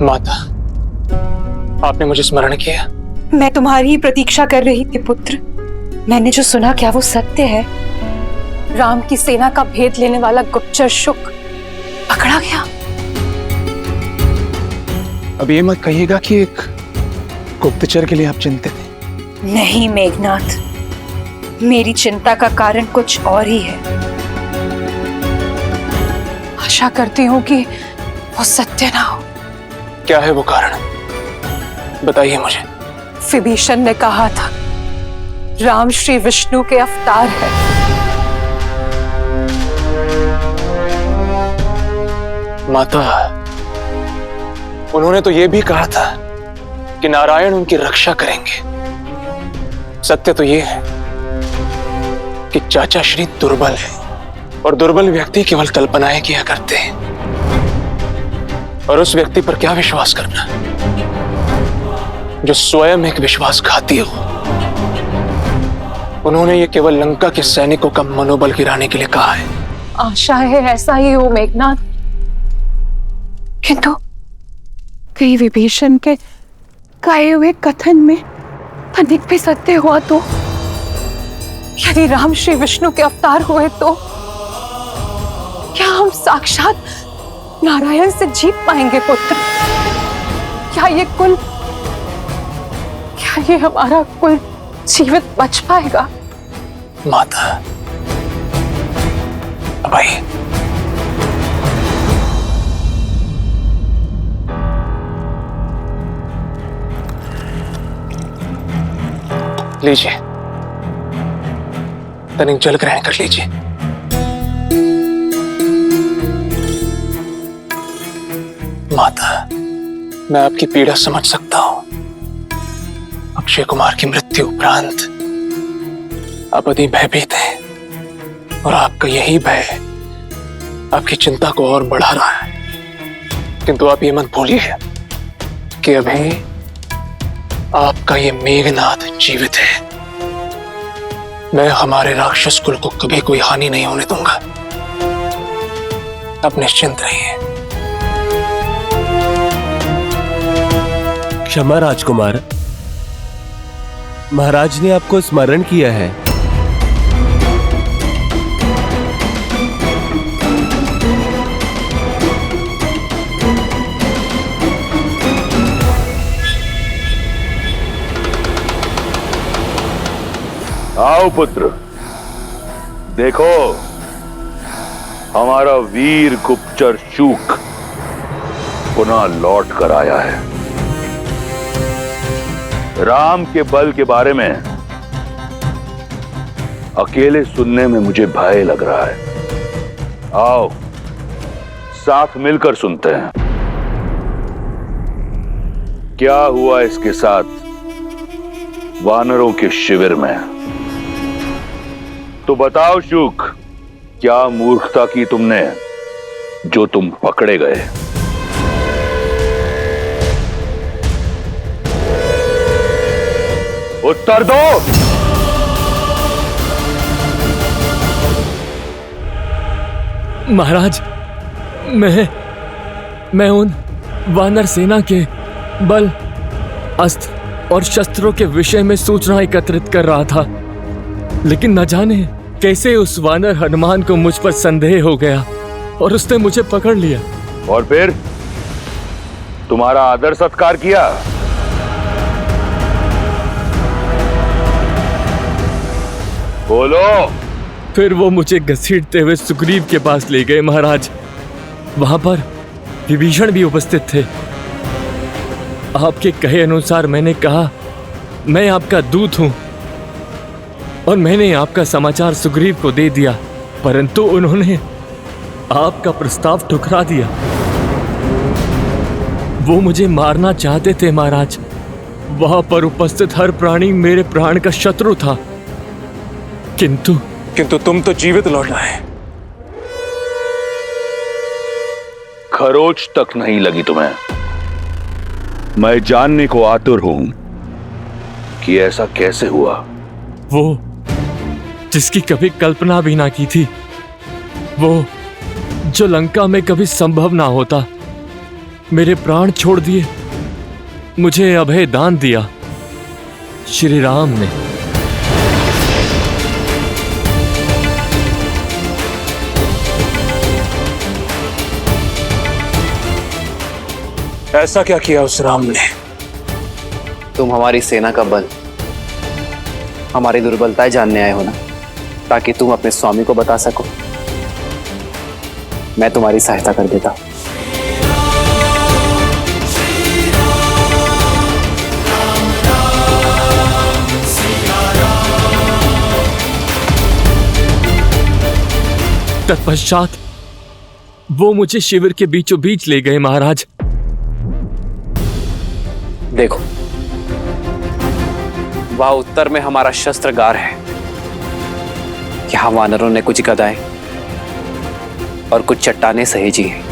माता, आपने मुझे स्मरण किया। मैं तुम्हारी ही प्रतीक्षा कर रही थी पुत्र। मैंने जो सुना क्या वो सत्य है? राम की सेना का भेद लेने वाला गुप्तचर शुक पकड़ा गया। अब ये मत कहिएगा कि एक गुप्तचर के लिए आप चिंतित हैं। नहीं मेघनाथ, मेरी चिंता का कारण कुछ और ही है। आशा करती हूँ कि वो सत्य ना हो। क्या है वो कारण, बताइए मुझे। विभीषण ने कहा था राम श्री विष्णु के अवतार है। माता, उन्होंने तो ये भी कहा था कि नारायण उनकी रक्षा करेंगे। सत्य तो ये है कि चाचा श्री दुर्बल है और दुर्बल व्यक्ति केवल कल्पनाएं किया करते हैं। और उस व्यक्ति पर क्या विश्वास करना जो स्वयं एक विश्वासघाती हो। उन्होंने ये केवल लंका के सैनिकों का मनोबल गिराने के लिए कहा है। आशा है ऐसा ही हो मेघनाथ, किंतु कहीं विभीषण के कहे हुए कथन में अधिक भी सत्य हुआ तो? यदि राम श्री विष्णु के अवतार हुए तो क्या हम साक्षात नारायण से जीत पाएंगे पुत्र? क्या ये हमारा कुल जीवित बच पाएगा? माता, अब आइए। लीजिए, तनिक जल ग्रहण कर लीजिए। माता, मैं आपकी पीड़ा समझ सकता हूं। अक्षय कुमार की मृत्यु उपरांत आप अति भयभीत हैं और आपका यही भय आपकी चिंता को और बढ़ा रहा है। किंतु आप ये मत भूलिए कि अभी आपका ये मेघनाथ जीवित है। मैं हमारे राक्षस कुल को कभी कोई हानि नहीं होने दूंगा। आप निश्चिंत रहिए। क्षमा राजकुमार, महाराज ने आपको स्मरण किया है। आओ पुत्र, देखो हमारा वीर गुप्तचर शूक पुनः लौट कर आया है। राम के बल के बारे में अकेले सुनने में मुझे भय लग रहा है। आओ साथ मिलकर सुनते हैं क्या हुआ इसके साथ वानरों के शिविर में। तो बताओ शूक, क्या मूर्खता की तुमने जो तुम पकड़े गए? उत्तर दो। महाराज, मैं उन वानर सेना के बल, अस्त्र और शस्त्रों के विषय में सूचना एकत्रित कर रहा था, लेकिन न जाने कैसे उस वानर हनुमान को मुझ पर संदेह हो गया और उसने मुझे पकड़ लिया। और फिर तुम्हारा आदर सत्कार किया? बोलो। फिर वो मुझे घसीटते हुए सुग्रीव के पास ले गए महाराज। वहां पर विभीषण भी उपस्थित थे। आपके कहे अनुसार मैंने कहा मैं आपका दूत हूं और मैंने आपका समाचार सुग्रीव को दे दिया, परंतु उन्होंने आपका प्रस्ताव ठुकरा दिया। वो मुझे मारना चाहते थे महाराज। वहां पर उपस्थित हर प्राणी मेरे प्राण का शत्रु था, किंतु तुम तो जीवित लौट आए। खरोच तक नहीं लगी तुम्हें। मैं जानने को आतुर हूं कि ऐसा कैसे हुआ। वो जिसकी कभी कल्पना भी ना की थी, वो जो लंका में कभी संभव ना होता, मेरे प्राण छोड़ दिए, मुझे अभय दान दिया श्री राम ने। ऐसा क्या किया उस राम ने? तुम हमारी सेना का बल, हमारी दुर्बलताएं जानने आए हो ना, ताकि तुम अपने स्वामी को बता सको। मैं तुम्हारी सहायता कर देता हूं। तत्पश्चात वो मुझे शिविर के बीचों बीच ले गए महाराज। देखो, वहां उत्तर में हमारा शस्त्रगार है। यहां वानरों ने कुछ गदाएं और कुछ चट्टानें सहेजी हैं।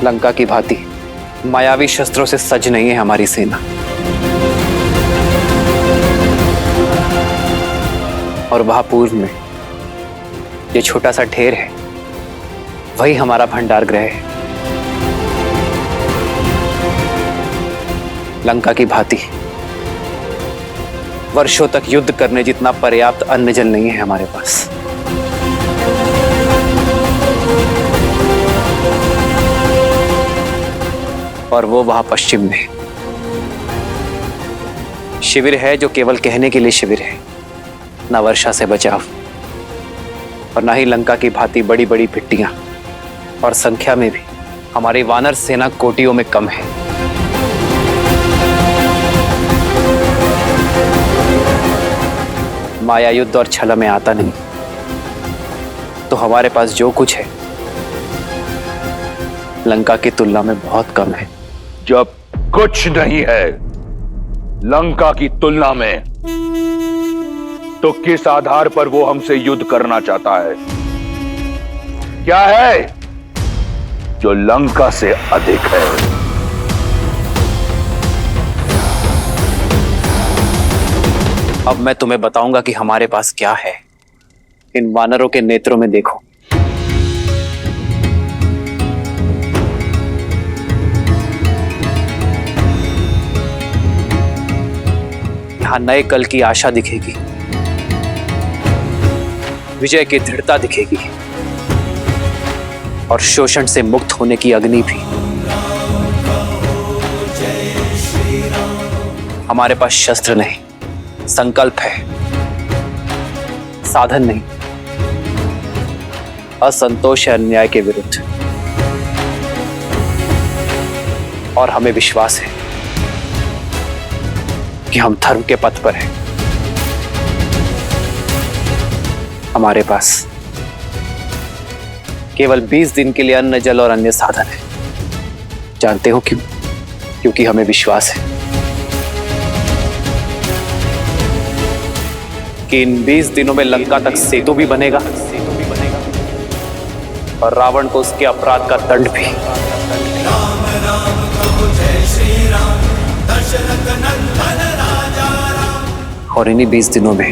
लंका की भांति मायावी शस्त्रों से सज नहीं है हमारी सेना। और वहां पूर्व में ये छोटा सा ढेर है, वही हमारा भंडार गृह है। लंका की भांति वर्षों तक युद्ध करने जितना पर्याप्त अन्न जल नहीं है हमारे पास। और वो वहां पश्चिम में शिविर है, जो केवल कहने के लिए शिविर है, ना वर्षा से बचाव और ना ही लंका की भांति बड़ी बड़ी भिट्टियां, और संख्या में भी हमारी वानर सेना कोटियों में कम है। माया युद्ध और छल में आता नहीं, तो हमारे पास जो कुछ है लंका की तुलना में बहुत कम है। जब कुछ नहीं है लंका की तुलना में, तो किस आधार पर वो हमसे युद्ध करना चाहता है? क्या है जो लंका से अधिक है? अब मैं तुम्हें बताऊंगा कि हमारे पास क्या है। इन वानरों के नेत्रों में देखो। यहां नए कल की आशा दिखेगी, विजय की दृढ़ता दिखेगी, और शोषण से मुक्त होने की अग्नि भी। हमारे पास शस्त्र नहीं, संकल्प है, साधन नहीं, असंतोष है अन्याय के विरुद्ध। और हमें विश्वास है कि हम धर्म के पथ पर हैं। हमारे पास केवल 20 दिन के लिए अन्न, जल और अन्य साधन है। जानते हो क्यों? क्योंकि हमें विश्वास है कि इन 20 दिनों में लंका तक सेतु भी बनेगा और रावण को उसके अपराध का दंड भी। और इन्हीं 20 दिनों में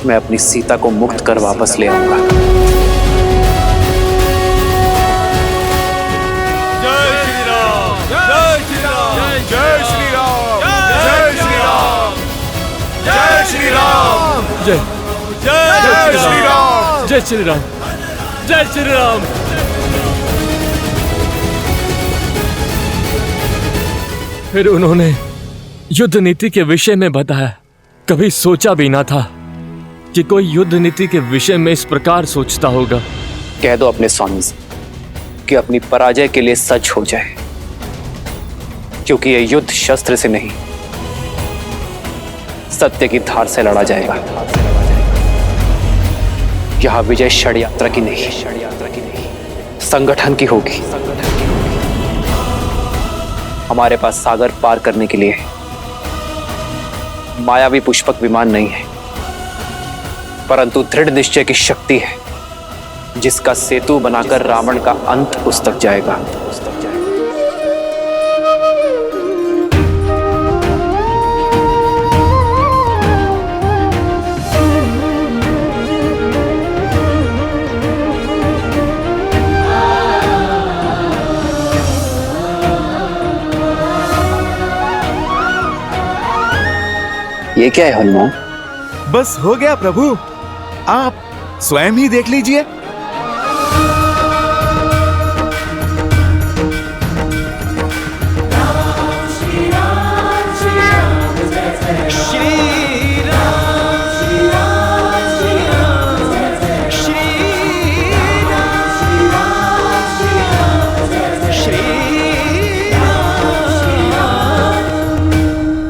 मैं अपनी सीता को मुक्त कर वापस ले आऊंगा। जय श्री राम, जय श्री राम, जय श्री राम, जय श्री राम, जय श्री राम, जय जय श्री राम, जय श्री राम, जय श्री राम। फिर उन्होंने युद्ध नीति के विषय में बताया। कभी सोचा भी ना था कि कोई युद्ध नीति के विषय में इस प्रकार सोचता होगा। कह दो अपने स्वामी से कि अपनी पराजय के लिए सच हो जाए, क्योंकि यह युद्ध शस्त्र से नहीं, सत्य की धार से लड़ा जाएगा। यह विजय षड्यंत्र की नहीं, संगठन की होगी। हमारे पास सागर पार करने के लिए मायावी पुष्पक विमान नहीं है, परंतु दृढ़ निश्चय की शक्ति है, जिसका सेतु बनाकर रावण का अंत उस तक जाएगा। ये क्या है हनुमान? बस हो गया प्रभु, आप स्वयं ही देख लीजिए।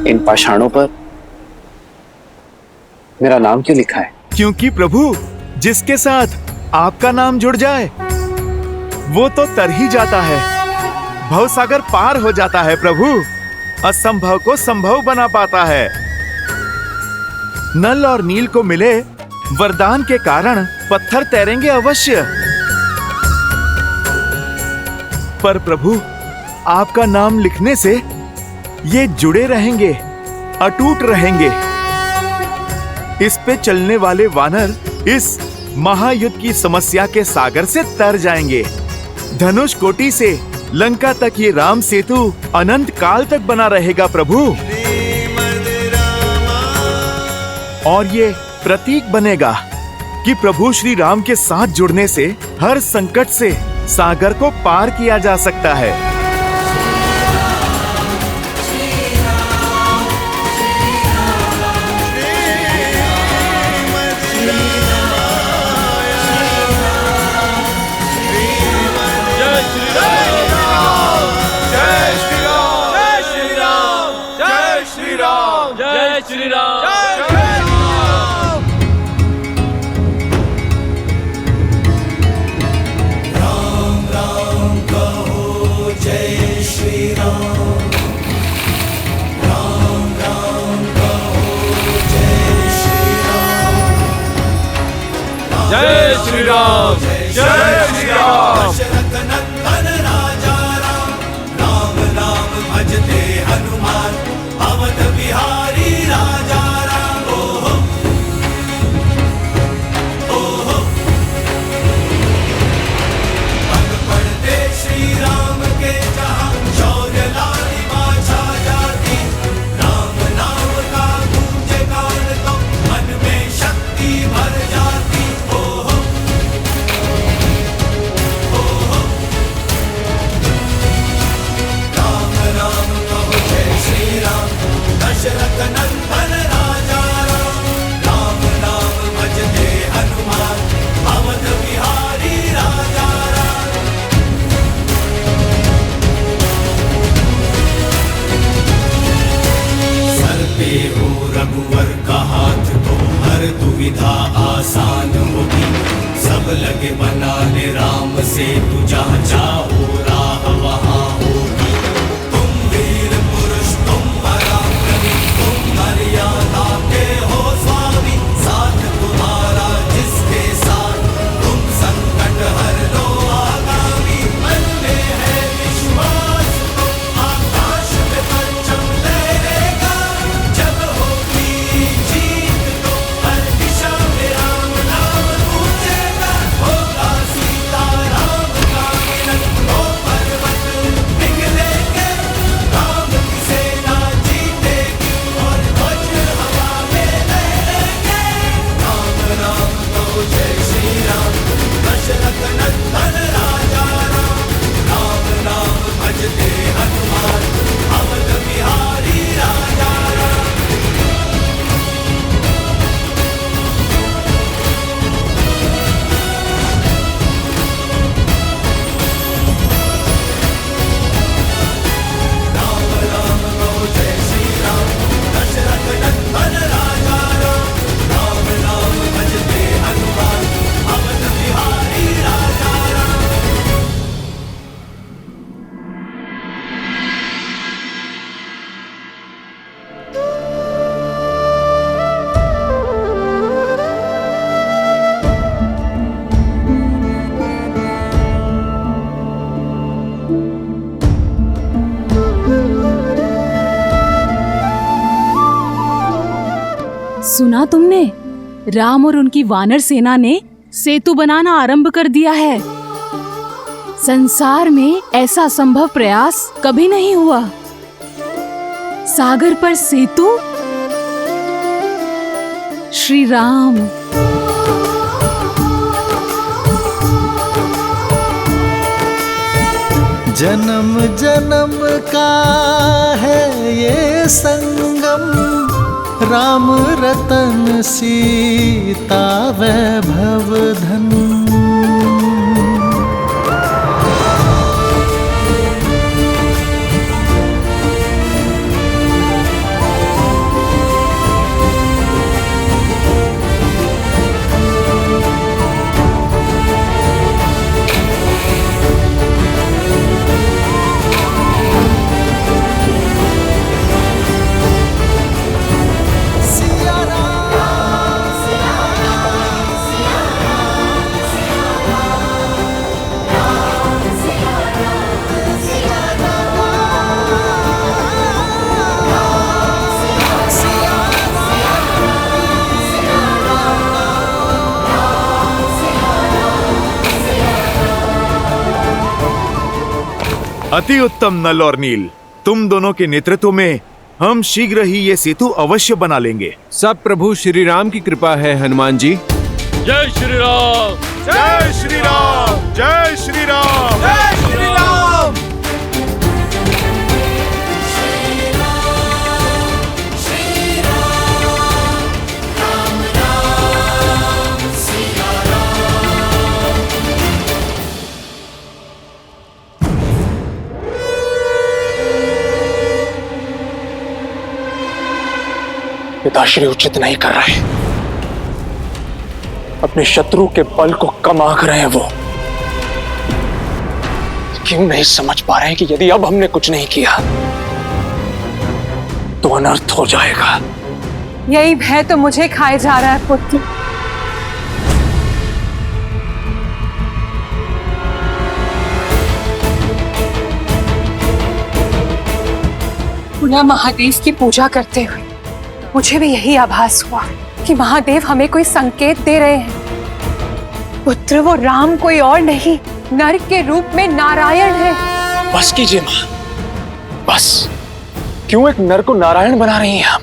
इन पाषाणों पर मेरा नाम क्यों लिखा है? क्योंकि प्रभु, जिसके साथ आपका नाम जुड़ जाए वो तो तर ही जाता है, भवसागर पार हो जाता है प्रभु, असंभव को संभव बना पाता है। नल और नील को मिले वरदान के कारण पत्थर तैरेंगे अवश्य, पर प्रभु आपका नाम लिखने से ये जुड़े रहेंगे, अटूट रहेंगे। इस पे चलने वाले वानर इस महायुद्ध की समस्या के सागर से तर जाएंगे। धनुष कोटि से लंका तक ये राम सेतु अनंत काल तक बना रहेगा प्रभु, और ये प्रतीक बनेगा कि प्रभु श्री राम के साथ जुड़ने से हर संकट से सागर को पार किया जा सकता है। जय श्री राम, जय श्री राम। दशरथ नंदन राजा राम, राम नाम भजते हनुमान, अवध बिहारी राजा राम। ओहो ओहो, पग पड़ते श्री राम के जहां, शौर्य लालिमा छा जाती। राम नाम का गूंजे गान तो मन में शक्ति भर जाती। दशरथ नंदन राजा राम, राम नाम भजते हनुमान, अवध बिहारी राजा राम। सर पे हो रघुवर का हाथ तो हर दुविधा आसान होगी। सब लगे बनाने राम से तू जहाँ चाहो राह वहाँ होगी। तुम वीर पुरुष, तुम पराक्रमी, तुम मर्यादा के हो स्वामी। साथ तुम्हारा जिसके साथ, तुम संकट हर लो आगामी। मन में है विश्वास तो आकाश में परचम लहरेगा। जब होगी जीत तो हर दिशा में राम नाम गूंजेगा। होगा सीता राम का मिलन, वो पर्वत पिघलेंगे। राम की सेना जीतेगी और ध्वज हवा में लहरेंगे। राम राम तो जय श्री राम, दशरथ नंदन राजा राम, राम नाम भजते हनुमान, अवध बिहारी राजा राम। राम राम तो जय श्री राम, दशरथ नंदन राजा राम, राम नाम भजते हनुमान, अवध बिहारी राजा राम। सुना तुमने? राम और उनकी वानर सेना ने सेतु बनाना आरंभ कर दिया है। संसार में ऐसा संभव प्रयास कभी नहीं हुआ। सागर पर सेतु, श्री राम। जन्म जन्म का है ये संगम, राम रतन सीता वैभव धन। अति उत्तम नल और नील, तुम दोनों के नेतृत्व में हम शीघ्र ही ये सेतु अवश्य बना लेंगे। सब प्रभु श्री राम की कृपा है हनुमान जी। जय श्री राम। जय श्री राम। जय श्री राम। जय श्री राम। पिताश्री उचित नहीं कर रहे, अपने शत्रु के बल को कम आंक रहे हैं वो। क्यों नहीं समझ पा रहे हैं कि यदि अब हमने कुछ नहीं किया तो अनर्थ हो जाएगा। यही भय तो मुझे खाए जा रहा है पुत्र। पुनः महादेव की पूजा करते हुए मुझे भी यही आभास हुआ कि महादेव हमें कोई संकेत दे रहे हैं। पुत्र, वो राम कोई और नहीं, नर के रूप में नारायण है। बस कीजिए मां, बस। क्यों एक नर को नारायण बना रही हैं आप?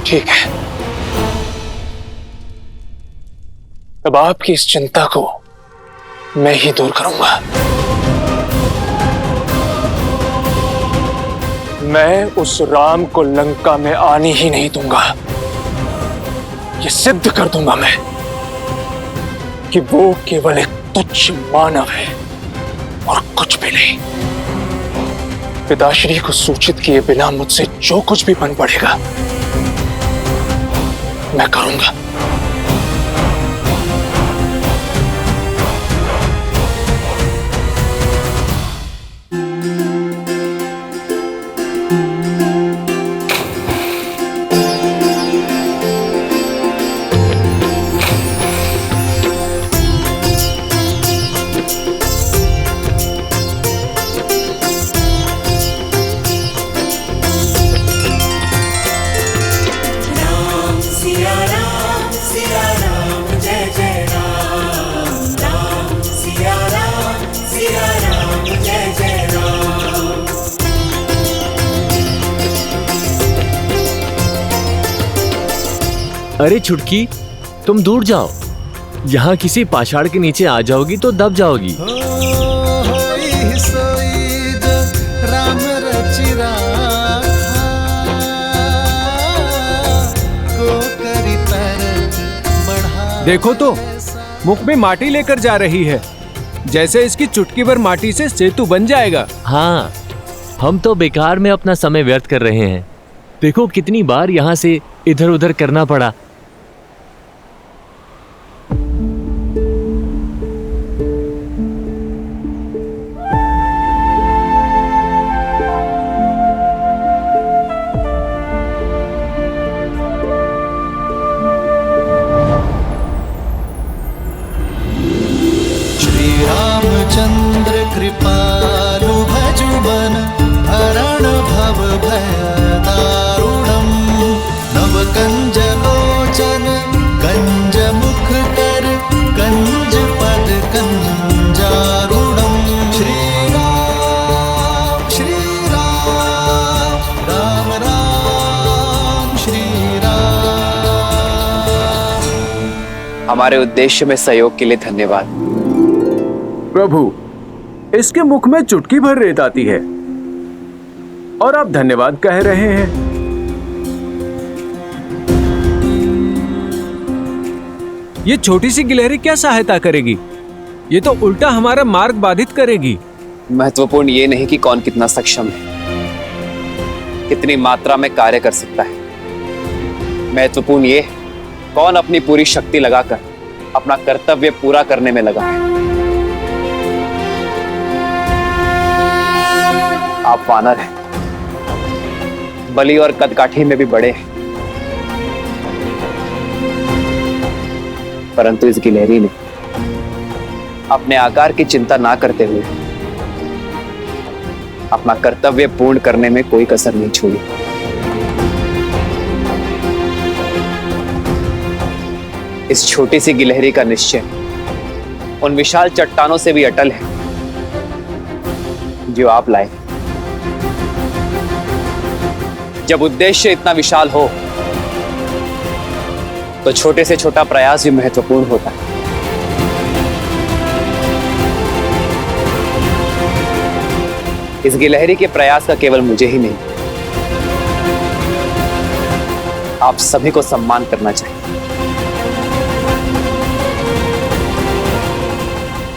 ठीक है, अब आपकी इस चिंता को मैं ही दूर करूंगा। मैं उस राम को लंका में आने ही नहीं दूंगा। ये सिद्ध कर दूंगा मैं कि वो केवल एक तुच्छ मानव है और कुछ भी नहीं। पिताश्री को सूचित किए बिना मुझसे जो कुछ भी बन पड़ेगा मैं करूंगा। अरे छुटकी, तुम दूर जाओ। यहाँ किसी पाछाड़ के नीचे आ जाओगी तो दब जाओगी। राम रचि देखो तो, मुख में माटी लेकर जा रही है। जैसे इसकी चुटकी भर माटी से सेतु बन जाएगा। हाँ, हम तो बेकार में अपना समय व्यर्थ कर रहे हैं। देखो कितनी बार यहाँ से इधर उधर करना पड़ा। चंद्र कृपालु भजुमन हरण भव भय दारुणम नव कंज हमारे उद्देश्य में सहयोग के लिए धन्यवाद। प्रभु, इसके मुख में चुटकी भर रेत आती है और आप धन्यवाद कह रहे हैं। ये छोटी सी गिलहरी क्या सहायता करेगी? ये तो उल्टा हमारा मार्ग बाधित करेगी। महत्वपूर्ण ये नहीं कि कौन कितना सक्षम है, कितनी मात्रा में कार्य कर सकता है। महत्वपूर्ण ये कौन अपनी पूरी शक्ति लगाकर अपना कर्तव्य पूरा करने में लगा है। आप वानर हैं, बलि और कदकाठी में भी बड़े हैं, परंतु इस गिलहरी ने अपने आकार की चिंता ना करते हुए अपना कर्तव्य पूर्ण करने में कोई कसर नहीं छोड़ी। इस छोटी सी गिलहरी का निश्चय उन विशाल चट्टानों से भी अटल है जो आप लाए। जब उद्देश्य इतना विशाल हो तो छोटे से छोटा प्रयास भी महत्वपूर्ण होता है। इस गिलहरी के प्रयास का केवल मुझे ही नहीं, आप सभी को सम्मान करना चाहिए।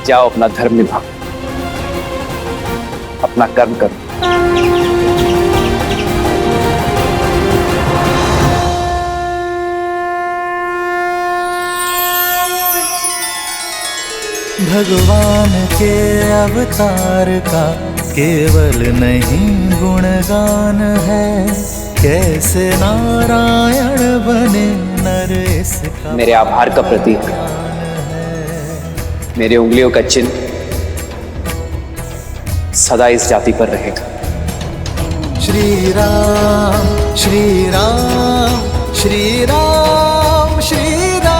जाओ, अपना धर्म निभाओ, अपना कर्म करो। भगवान के अवतार का केवल नहीं गुणगान है, कैसे नारायण बने नर इसका। मेरे आभार का प्रतीक मेरी उंगलियों का चिन्ह सदा इस जाति पर रहेगा। श्री राम श्री राम श्री राम श्री राम।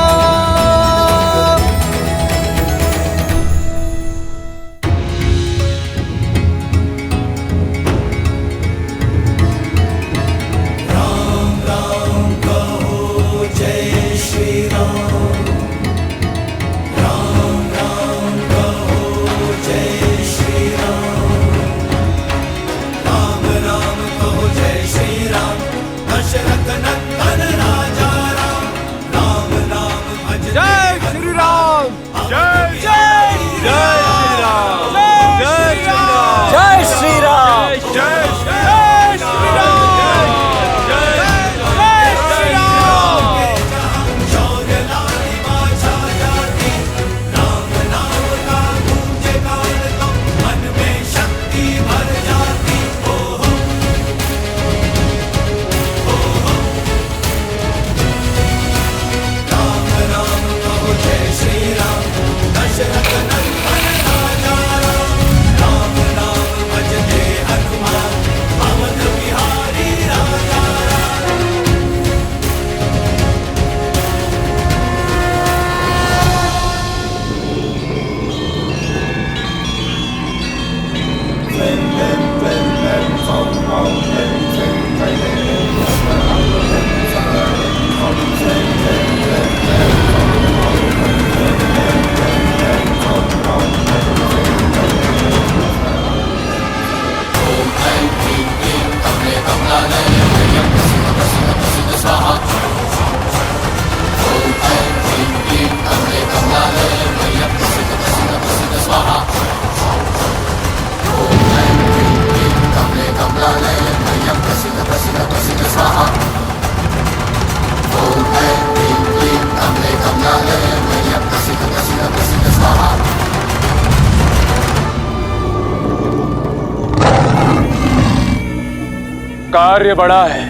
कार्य बड़ा है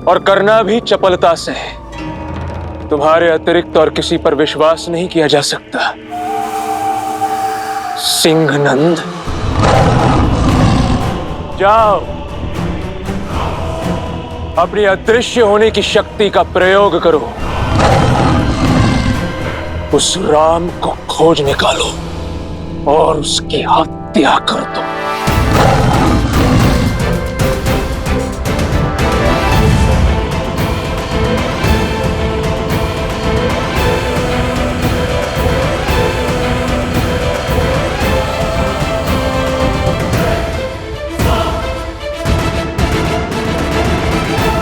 और करना भी चपलता से है। तुम्हारे अतिरिक्त और किसी पर विश्वास नहीं किया जा सकता। सिंहनंद, जाओ, अपनी अदृश्य होने की शक्ति का प्रयोग करो, उस राम को खोज निकालो और उसकी हत्या कर दो।